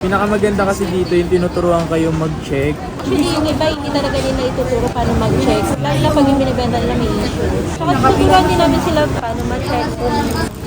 Pinakamaganda kasi dito yung tinuturuan kayong mag-check. Actually, yung iba hindi talaga nila ituturo paano mag-check. Lalo na pag yung binibenta nila may issue. Saka tuturuan din namin sila paano mag-check kung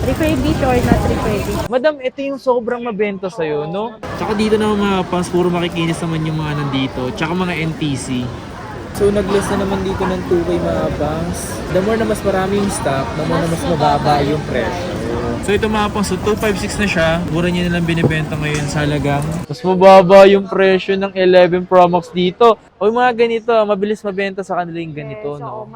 refurbished or not refurbished. Madam, ito yung sobrang mabenta sa'yo, no? Tsaka dito na mga pang puro makikinis naman yung mga nandito. Tsaka mga NTC. So, nag-list na naman dito ng 2K mga banks. The more na mas marami yung stock, the more na mas mababa yung presyo. So ito mga pang, so 256 na siya. Mura niya nilang binibenta ngayon sa halagang. Mas mababa yung presyo ng 11 Pro Max dito. O yung mga ganito, mabilis mabenta sa kanila yung ganito, no?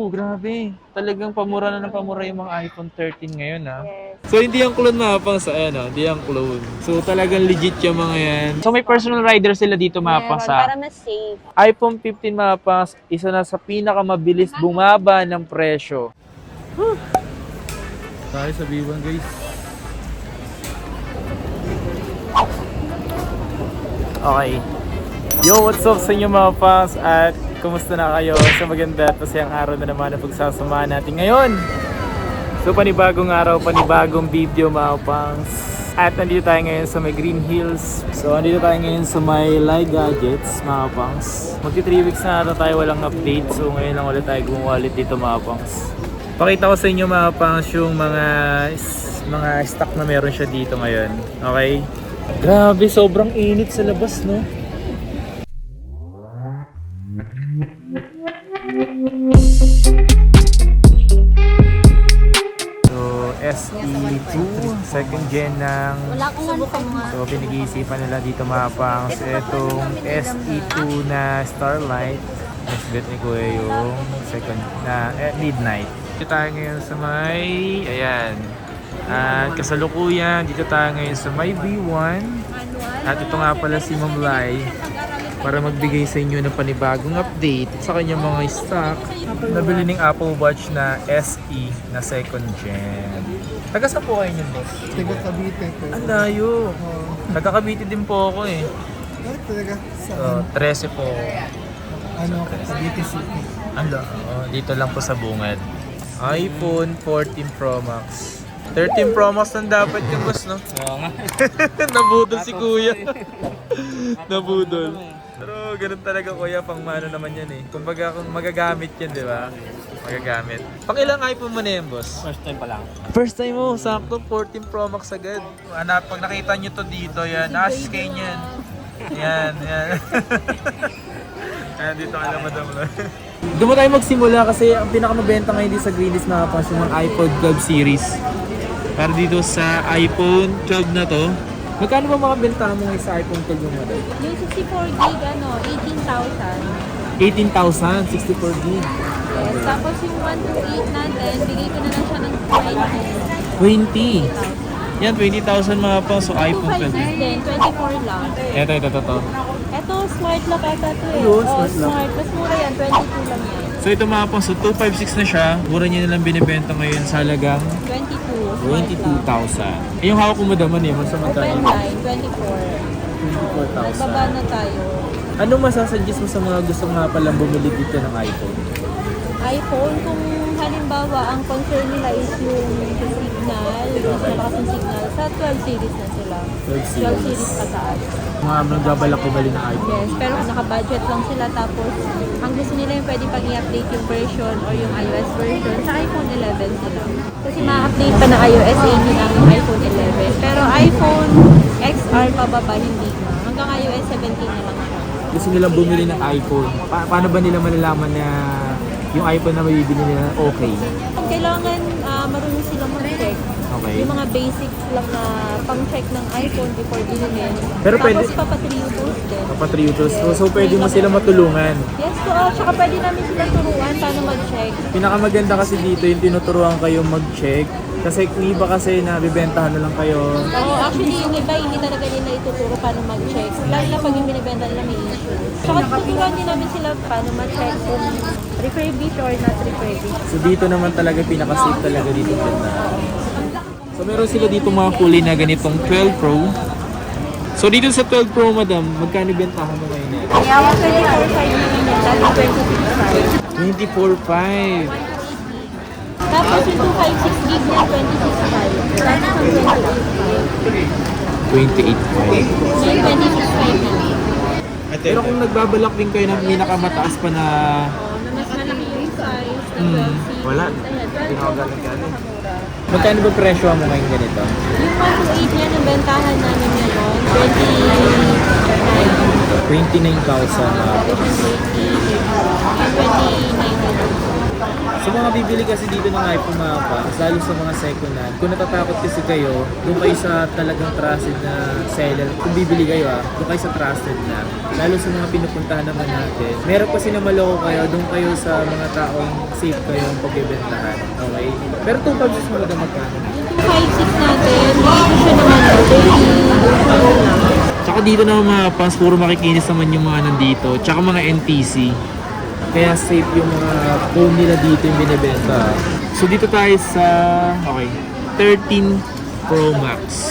Grabe. Talagang pamura na ng pamura yung mga iPhone 13 ngayon, ha? So hindi yung clone mga pang sa hindi yung clone. So talagang legit yung mga yan. So may personal rider sila dito mga pang sa Para mas safe. iPhone 15 mga pang, isa na sa pinakamabilis bumaba ng presyo. Tayo sa B1 guys. Okay. Yo, what's up sa inyo mga pangs at kumusta na kayo? Sa maganda at masayang araw na naman na pagsasamahan natin ngayon. So panibagong araw, panibagong video mga pangs. At nandito tayo ngayon sa may Green Hills. So nandito tayo ngayon sa may Light Gadgets mga pangs. Magti 3 weeks na ata tayo walang update. So ngayon lang ulit tayo gumawa ulit dito mga pangs. Pakita ko sa inyo mga pangs yung mga stock na meron siya dito ngayon. Okay? Grabe, sobrang init sa labas, no? So, SE2, second gen ng... Wala akong subukan mo nga. So, pinag-iisipan nila dito mga pangs. Itong SE2 na Starlight. Next bet ni Kuya yung second na Midnight. Dito tayo ngayon sa may, ayan, at kasalukuyan, dito tayo ngayon sa may B1 at ito nga pala si Ma'am Lai para magbigay sa inyo ng panibagong update sa kanyang mga stock. Nabili ng Apple Watch na SE na second gen. Taga saan po kayo yun, boss? Taga Cavite po. Ang layo. Taga Cavite din po ako eh. Talaga sa So, 13 po. Cavite City. Dito lang po sa Bungad. iPhone 14 Pro Max. 13 Pro Max ang dapat yung boss, no? Oo nga. Nabudol si kuya. Nabudol. Pero ganun talaga kuya, pang mano naman yan eh. Kumbaga kung magagamit yan, di ba? Magagamit. Pang ilang iPhone mo na yan, boss? First time pa lang. First time mo, sakto 14 Pro Max agad. Pag nakita nyo to dito, yan. Asus kayo yan. Yan. Ayan, dito ka na madam lang. Doon mo tayo magsimula kasi ang pinakamabenta ngayon dito sa Greenleaf na kapag yung iPhone 12 series. Para dito sa iPhone 12 na to, magkano ba mga benta mo ngayon sa iPhone 12 mo madam? Yung 64 gig, 18,000. 18,000, 64 gig. Yes. Tapos yung 128 natin, bigay ko na lang siya ng 20. Yan, 20,000 mga pang so iPhone 12. 256 din, 24 lang. Ito. Ito, smart lock ata to eh. Ayun, smart lock. Smart. Mas mura yan, 22 lang yan. So ito mga pang, so 256 na siya. Mura niya nilang binibenta ngayon sa halagang 22. 22,000. Yung hawak mo naman eh, mas Open samantala. line, 24. 24,000. Nagbaba na tayo. Ano masasuggest mo sa mga gusto nga palang bumili dito ng iPhone? iPhone, kung halimbawa ang concern nila is yung signal, yung malakas yung signal, sa 12 series na sila. 12 series pataas. Mga nagbabalak bumili ng iPhone. Yes, pero naka-budget lang sila tapos ang gusto nila yung pwede pag i-update yung version or yung iOS version sa iPhone 11 sila. Kasi ma-update pa ng iOS 18 ang iPhone 11. Pero iPhone XR pababa hindi na. Hanggang iOS 17 na lang siya. Gusto nilang bumili ng iPhone. Paano ba nila malalaman na yung iPhone na mabibili nila okay? Kailangan marunong sila mag-check. Okay. Yung mga basics lang na pang-check ng iPhone before bilhin. Pero pwede- Tapos papatriutos din. Papatriutos. So pwede mo sila matulungan. Yes, so tsaka pwede namin sila turuan paano mag-check. Pinakamaganda kasi dito yung tinuturuan kayong mag-check. Kasi kung iba kasi nabibentahan na lang kayo. Oo, actually yung iba hindi talaga nila ituturo paano mag-check. Lalo na pag yung binibenta nila may issue. Tsaka tuturuan din namin sila paano mag-check kung refurbished or not refurbished. So dito naman talaga pinaka-safe talaga dito benta. So meron sila dito mga kulay na ganitong 12 Pro. So dito sa 12 Pro madam, magkano bentahan mo ngayon? Kaya 24.5 naman yun, dati 26.5. 24.5. Tapos yung 256 gig niya, 26.5. Tapos ang 28.5. 28.5. 26.5 Pero kung nagbabalak din kayo ng pinakamataas pa na... na mas malaki yung size, na 12 wala. Ayan, Pinakagaling-galing. Magkano ba presyo mo ngayon ganito? Yung 128 niya, nabentahan namin ngayon, 29. Sa mga bibili kasi dito ng iPhone mga paps, lalo sa mga second hand, kung natatakot kasi kayo, doon kayo sa talagang trusted na seller. Kung bibili kayo doon kayo sa trusted na. Lalo sa mga pinupuntahan naman natin. Meron kasi na maloko kayo, doon kayo sa mga taong safe kayo ang pagbibentahan. Okay? Pero 2 pubs mo na magkano? 5.6 natin, dito siya naman 30. Tsaka dito naman mga paps, puro makikinis naman yung mga nandito. Tsaka mga NTC. Kaya safe yung mga phone nila dito yung binibenta. So dito tayo sa, 13 Pro Max.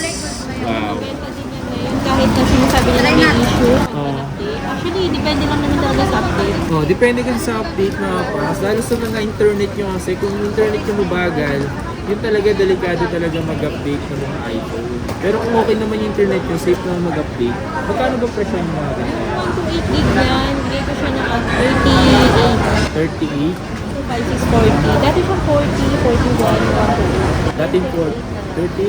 Wow. Benta din yan ngayon, kahit na sinasabi nila may issue. Oo. Actually, depende lang naman talaga sa update. Oh, depende kasi sa update mga paps. Lalo sa mga internet nyo kasi, kung internet nyo mabagal, yun talaga delikado talaga mag-update ng mga iPhone. Pero kung okay naman yung internet nyo, safe naman mag-update. Magkano ba presyo yung mga ganyan? 128 gig yan, bigay ko siya ng 38? 38. 5640. Dati siya 40, 41, 128. Dating 38.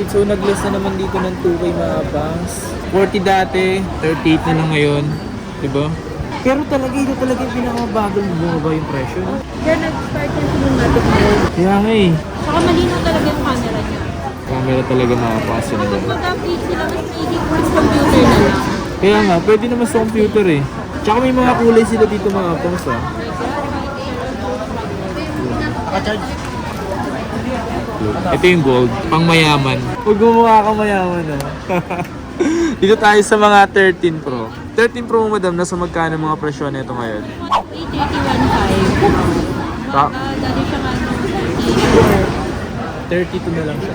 So nag-less na naman dito ng 2K mga banks. 40 dati, 38 na lang ngayon. Diba? Pero talaga, ito talaga yung pinakabagal bumaba yung presyo. No? Kaya nag-start yung cinematic mode. Kaya nga eh. Saka malinaw talaga yung camera niya. Camera talaga makapasa Kapag nila. mag-update sila, mas maiging mas computer na lang. Kaya nga, pwede naman sa computer eh. Tsaka may mga kulay sila dito mga banks Ito yung gold, pang mayaman. Huwag gumawa ka mayaman Dito tayo sa mga 13 Pro. 13 Pro madam, nasa magkano mga presyo na ito ngayon? 31.5. Ta- Dati siya nga 32 na lang siya.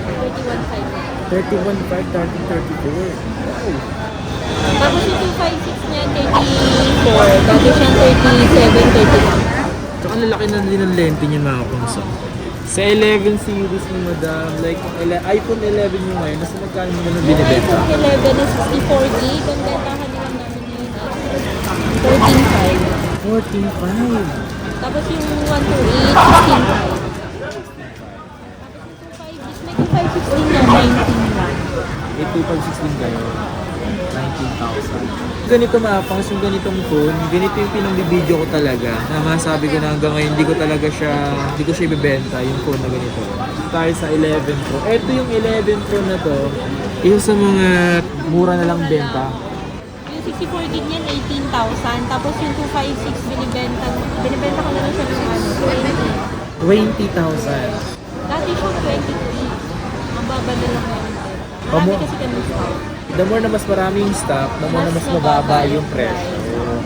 31.5. 31.5, 34. Wow. Tapos yung 256 niya, 34. Dati siya 37, 31. Tsaka lalaki na din ang lente niya mga kungsa. Sa 11 series ni madam, like iPhone 11 yung ngayon, nasa magkano mo na binibenta? iPhone 11 na 64 gig. Ang bentahan nila namin ngayon 14.5. 14.5. Tapos yung 128, 16.5. May 256 niya, 19.1. 8516 kayo. 19,000. Ganito mapangs yung ganitong phone, ganito yung pinambibideo ko talaga. Na masabi ko na hanggang ngayon, hindi ko siya ibebenta yung phone na ganito. Tayo sa 11 Pro. Ito yung 11 Pro na to, isa sa mga mura na lang benta. Yung 64 gig niyan, 18,000. Tapos yung 256, binibenta ko na lang siya ng 20,000. 20. Dati siya 23. Ang baba na lang ngayon. Marami kasi kami stock. The more na mas maraming stock, the more na mas mababa yung presyo.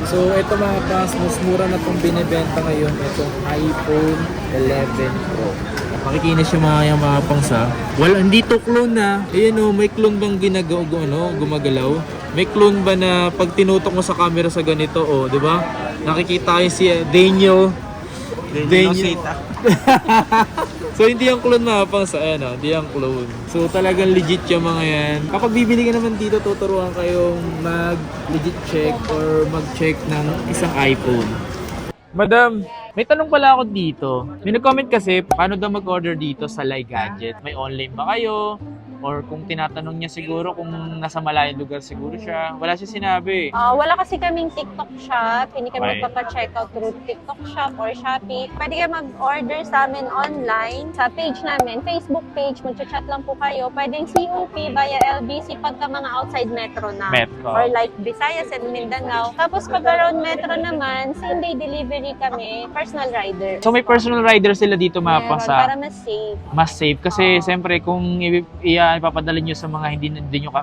So ito mga pas, mas mura na itong binibenta ngayon, itong iPhone 11 Pro. Makikinis yung mga pangsa. Well, hindi to clone na. Ayan o, may clone bang gumagalaw? May clone ba na pag tinutok mo sa camera sa ganito, di ba? Nakikita yung si Daniel. So hindi yung clone mga pang sa hindi yung clone. So talagang legit yung mga yan. Kapag bibili ka naman dito, tuturuan kayong mag-legit check or mag-check ng isang iPhone. Madam, may tanong pala ako dito. May nag-comment kasi, paano daw mag-order dito sa Lai Gadget? May online ba kayo? Or kung tinatanong niya siguro kung nasa malayong lugar siguro siya. Wala siya sinabi. Wala kasi kaming TikTok shop. Hindi kami Okay. magpapa-checkout through TikTok shop or Shopee. Pwede kayo mag-order sa amin online sa page namin, Facebook page. Mag-chat lang po kayo. Pwedeng COP via LBC pagka mga outside metro na. Metro. Or like Visayas and Mindanao. Tapos pag around metro naman, same day delivery kami, personal rider. So may personal rider sila dito mga Meron, pang sa para mas safe. mas safe kasi siyempre kung ipapadala nyo sa mga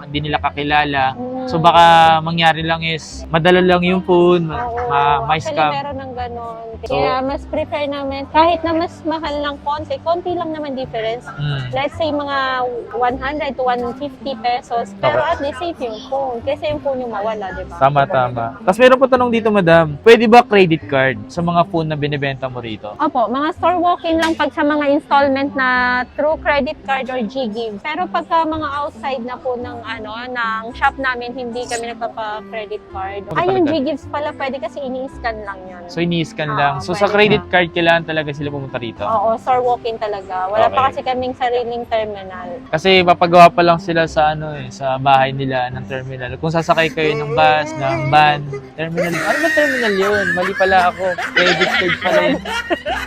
hindi nila kakilala, so baka mangyari lang is madala lang yung phone, Oo. ma Actually, scam. meron ng ganon. So, Kaya mas prefer namin, kahit na mas mahal ng konti lang naman difference. Let's say mga 100 to 150 pesos. Pero Okay. at least safe yung phone. Kasi yung phone yung mawala, di ba? tama. Tapos meron po tanong dito, madam. Pwede ba credit card sa mga phone na binibenta mo rito? Opo, mga store walk-in lang pag sa mga installment na through credit card or G-Give. Pero pagka mga outside na po ng ng shop namin, hindi kami nagpapa-credit card. Ay, yung G-Gives pala pwede kasi ini-scan lang yun. So, ini-scan lang. So, sa pwede credit na. card, kailangan talaga sila pumunta rito? Oo, store walk-in talaga. Wala Okay. pa kasi kaming sariling terminal. Kasi papagawa pa lang sila sa sa bahay nila ng terminal. Kung sasakay kayo ng bus, ng van, terminal. Ano ba terminal yun? Mali pala ako. Credit card pala yun.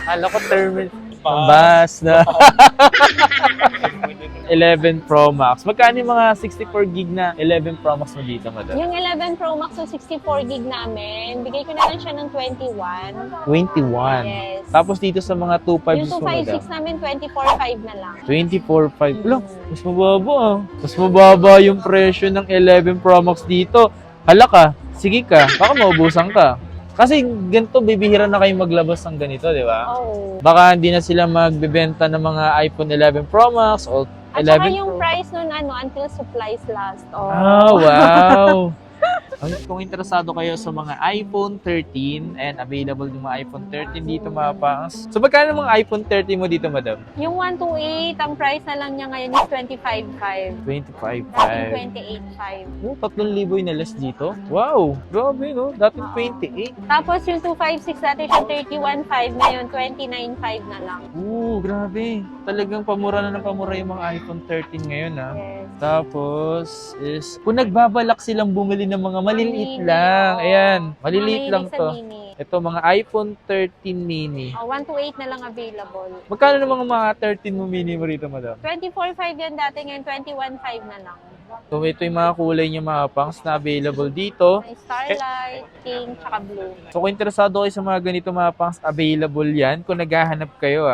Alam ko terminal. Ng bus na. 11 Pro Max. Magkano yung mga 64 gig na 11 Pro Max mo dito, madam? Yung 11 Pro Max o 64 gig namin, bigay ko na lang siya ng 21. 21. Yes. Tapos dito sa mga 2.5 Yung mo, madam? 256 namin, 24.5 na lang. 24.5. Lang, mas mababa ah. Mas mababa yung presyo ng 11 Pro Max dito. Hala ka, sige ka, baka maubusan ka. Kasi ganito, bibihira na kayo maglabas ng ganito, di ba? Oo. Baka hindi na sila magbebenta ng mga iPhone 11 Pro Max o At saka 11 yung Pro. price nun, until supplies last. Oh. Ah, wow! Kung interesado kayo sa mga iPhone 13 and available yung mga iPhone 13 dito, mga pangs. So, magkano mga iPhone 13 mo dito, madam? Yung 128, ang price na lang niya ngayon is 25.5. 25.5. Dating 28.5. Oh, 3,000 na less dito. Wow! Grabe, no? Dating 28. Tapos yung 256 dati siya 31.5, ngayon 29.5 na lang. Oo, grabe. Talagang pamura na ng pamura yung mga iPhone 13 ngayon, ha? Yes. Tapos is, kung nagbabalak silang bumili ng mga maliliit Mini, lang, oo. ayan, maliliit Mga lang mahilig sa to. mini. Ito, mga iPhone 13 mini. 128 na lang available. Magkano ng mga 13 mo mini mo rito, madam? 24.5 yan dati, ngayon 21.5 na lang. So, ito yung mga kulay niya, mga pangs na available dito. May starlight, pink, tsaka blue. So, kung interesado kayo sa mga ganito, mga pangs, available yan. Kung naghahanap kayo,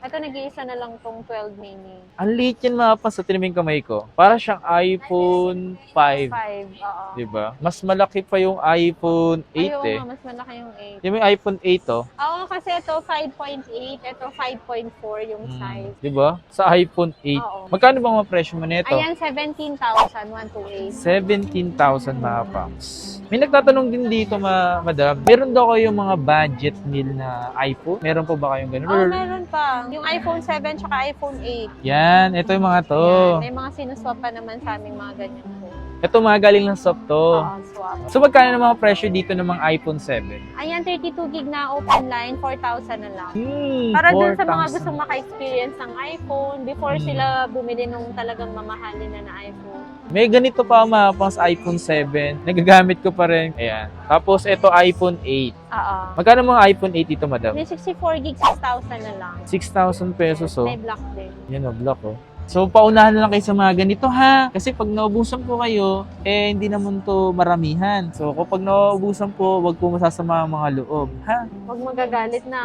Ito nag-iisa na lang tong 12 mini. Ang liit yan, mga pangs, sa tiniming kamay ko. Para siyang iPhone 5. 5, oo. Diba? Mas malaki pa yung iPhone 8 Ayaw eh. nga, mas malaki yung 8. Yung may iPhone 8 oh. Oo, kasi ito 5.8, ito 5.4 yung size. Diba? Sa iPhone 8. Oo. Magkano bang mga presyo mo nito? Ayan, 17,128. 17,000 mga pangs. May nagtatanong din dito, madam. Meron daw kayong mga budget meal na iPhone? Meron po ba kayong ganun? Oo, meron pa. Yung iPhone 7 tsaka iPhone 8. Yan, ito yung mga to. Yan, may mga sinuswap pa naman sa aming mga ganyan po. Ito mga galing ng soft to. Oo, swap. So magkano ng mga presyo dito ng mga iPhone 7? Ayan, 32 gig na open line, 4,000 na lang. Hmm, Para dun sa mga 4,000. gustong maka-experience ng iPhone before sila bumili nung talagang mamahalin na iPhone. May ganito pa mga pangs iPhone 7. Nagagamit ko pa rin. Ayan. Tapos ito iPhone 8. Oo. Magkano mga iPhone 8 dito, madam? May 64 gig, 6,000 na lang. 6,000 pesos oh. May black din. Yan o, block oh. So, paunahan na lang kayo sa mga ganito ha. Kasi pag naubusan po kayo, hindi naman to maramihan. So, kapag naubusan po, wag po masasama ang mga loob. Ha? Huwag magagalit na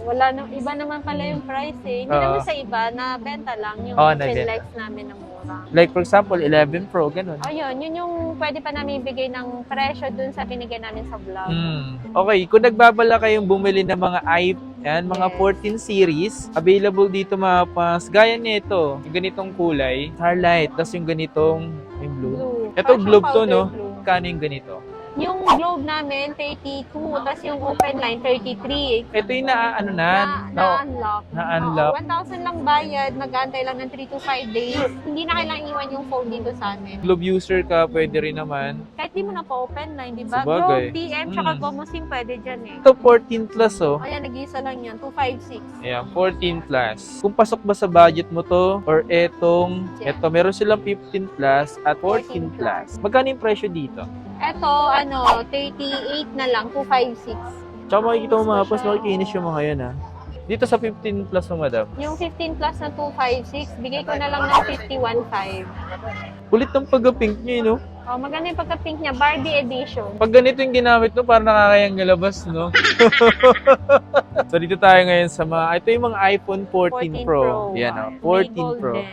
wala na, iba naman pala yung price eh. Hindi Oo. naman sa iba, na benta lang yung Oo, nabenta. Finlex namin na mura. Like for example, 11 Pro, ganun. Ayun, yun yung pwede pa namin ibigay ng presyo dun sa binigay namin sa vlog. Okay, kung nagbabala kayong bumili ng mga mga Yes. 14 series, available dito mga pas. Gaya nito, yung ganitong kulay, Starlight, tapos yung ganitong, yung blue. Blue. Ito Parang globe to, powder no? blue. Kano yung ganito? Yung globe namin, 32. Tapos yung open line, 33. Ito yung Na-unlock. na-unlock. Oo, 1,000 lang bayad. Mag-aantay lang ng 3 to 5 days. Hindi na kailangan iwan yung phone dito sa amin. Globe user ka, pwede rin naman. Kahit di mo na pa open line, di ba? Sabagay. Globe, TM, tsaka Gomosim pwede dyan eh. Ito 14 plus oh. Ayan, nag-iisa lang yan. 256. Ayan, 14 plus. Kung pasok ba sa budget mo to, or Yeah. meron silang 15 plus at 14 plus. Magkano yung presyo dito? Eto, 38 na lang, 256. Tsaka makikita mo mga pas, makikinis yung mga yan Dito sa 15 plus mo, madam. Yung 15 plus na 256, bigay ko na lang ng 51.5. Kulit ng pagka-pink niya, no? Oh, maganda yung pagka-pink niya, Barbie edition. Pag ganito yung ginamit mo, parang nakakayang galabas, no? So, dito tayo ngayon sa ito yung mga iPhone 14 Pro. Yan, 14 May Pro. golden.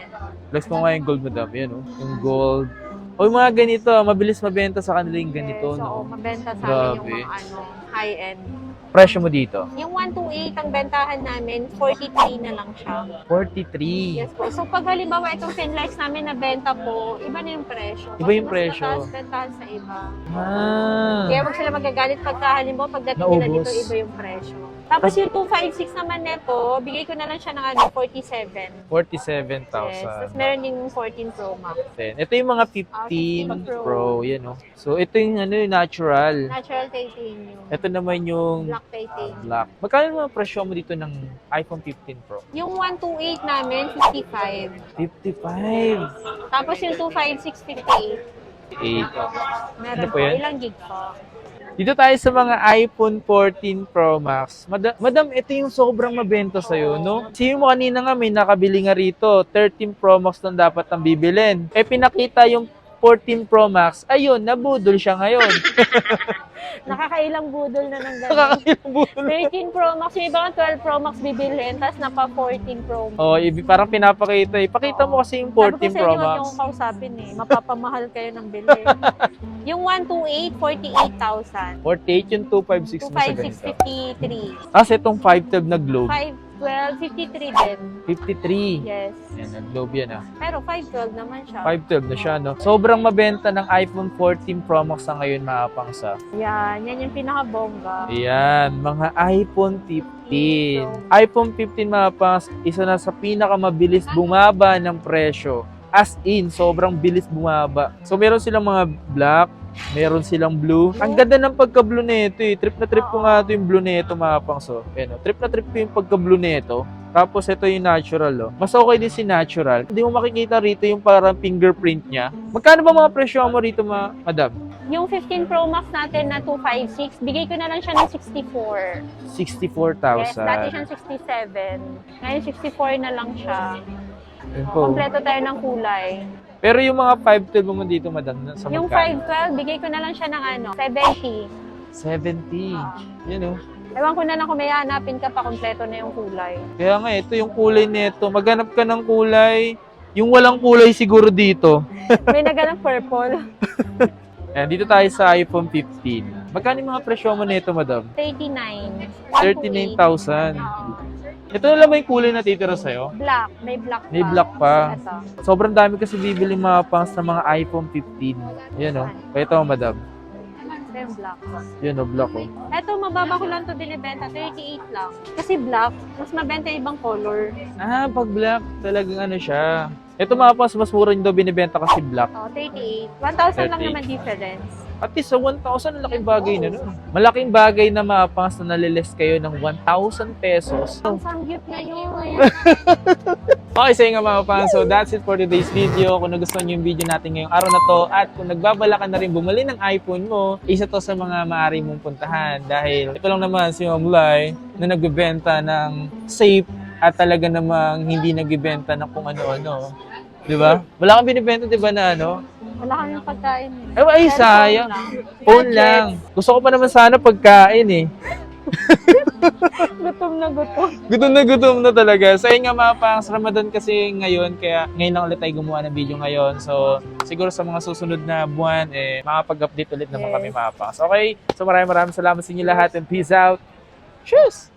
Flex mo nga yung gold, madam. Yan, yung gold. O yung mga ganito, mabilis mabenta sa kanila yung ganito, Yes, no? oo, mabenta sa amin Grabe. yung mga high-end. presyo mo dito? Yung 128 ang bentahan namin, 43 na lang siya. 43. Yes po. So pag halimbawa itong Finlex namin na benta po, iba na yung presyo. Iba yung Mas presyo. mataas bentahan sa iba. Ah. Kaya wag sila magagalit pagka halimbawa pagdating nila Naubos. dito, iba yung presyo. Tapos yung 256 naman neto, bigay ko na lang siya ng 47. 47,000. Yes. Tapos meron din yung 14 Pro Max. Ito yung mga 15 Pro, yan oh. So ito yung yung natural. Natural titanium. Ito naman yung Black titanium. black. Magkano yung mga presyo mo dito ng iPhone 15 Pro? Yung 128 namin, 55. 55. Tapos yung 256, 58. 8. Meron Ano po po. yan? Ilang gig po? Dito tayo sa mga iPhone 14 Pro Max. Madam, ito yung sobrang mabenta sa'yo, no? Sige mo kanina nga may nakabili nga rito. 13 Pro Max lang dapat ang bibilin. Pinakita yung 14 Pro Max. Ayun, nabudol siya ngayon. Nakakailang budol na ng ganun. Nakakailang budol. 13 Pro Max, yung iba 12 Pro Max bibilhin, tapos napa 14 Pro Max. Oh, parang pinapakita eh. Pakita mo kasi yung 14 Sabi ko sa Pro inyo, huwag Max. niyo akong kausapin eh. Mapapamahal kayo ng bili. Yung 128, 48,000. 48 yung 256 mo sa 256, ganito. 53. Tapos itong 512 na globe. 512, 53 din. 53. Yes. Yan, nag-globe yan ah. Pero 512 naman siya. 512 na siya, no? Sobrang mabenta ng iPhone 14 Pro Max na ngayon, mga pangsa. Yan yung pinaka-bongga. Ayan, mga iPhone 15. iPhone 15, mga pangs, isa na sa pinakamabilis bumaba ng presyo. As in, sobrang bilis bumaba. So, meron silang mga black, meron silang blue. Ang ganda ng pagka-blue nito eh. Trip na trip ko nga ito yung blue nito, mga pangso. Ayan, trip na trip ko yung pagka-blue nito. Tapos ito yung natural, oh. Mas okay din si natural. Hindi mo makikita rito yung parang fingerprint niya. Magkano ba mga presyo mo rito, madam? Yung 15 Pro Max natin na 256, bigay ko na lang siya ng 64. 64,000. Yes, dati siyang 67. Ngayon 64 na lang siya. Yun po. Kompleto tayo ng kulay. Pero yung mga 512 mo dito, madam, sa Yung magkano? 512, bigay ko na lang siya ng 70. 70. Yun oh. Ewan ko na lang kung may hanapin ka pa, kompleto na yung kulay. Kaya nga, ito yung kulay nito. Maghanap ka ng kulay. Yung walang kulay siguro dito. May naganap purple. Ayan, dito tayo sa iPhone 15. Magkano yung mga presyo mo nito, madam? 39. 39,000. Ito na lang ba yung kulay na titira sa'yo? Black. May black pa. May black pa. Ito. Sobrang dami kasi bibili mga pangs ng mga iPhone 15. Yan oh. Kaya ito, madam. Ito yung black. Yan oh, black oh. Ito, mababa ko lang ito binibenta. 38 lang. Kasi black, mas mabenta yung ibang color. Ah, pag black, talagang ano siya. Ito mga pangs, mas mura nyo daw binibenta kasi black. Oh, 38. 1,000 lang 38. naman difference. At least sa 1,000, malaking bagay na nun. Malaking bagay na mga pangs na nalilest kayo ng 1,000 pesos. Ang samgyup na yun. Okay, sa nga mga pangs. So that's it for today's video. Kung nagustuhan nyo yung video natin ngayong araw na to at kung nagbabala ka na rin bumili ng iPhone mo, isa to sa mga maaari mong puntahan. Dahil ito lang naman si Ma'am Lai na nagbebenta ng safe at talaga namang hindi nagbebenta ng kung ano-ano. Di ba? Wala kang binibenta, di ba, na ano? Wala kaming pagkain. Ay, Pero sayang. phone Phone lang. Gusto ko pa naman sana pagkain eh. Gutom na gutom. Gutom na talaga. So, yun nga mga pangs, Ramadan kasi ngayon, kaya ngayon lang ulit tayo gumawa ng video ngayon. So, siguro sa mga susunod na buwan, makapag-update ulit naman Yes. kami mga pangs. Okay? So, maraming salamat sa inyo lahat and peace out. Cheers!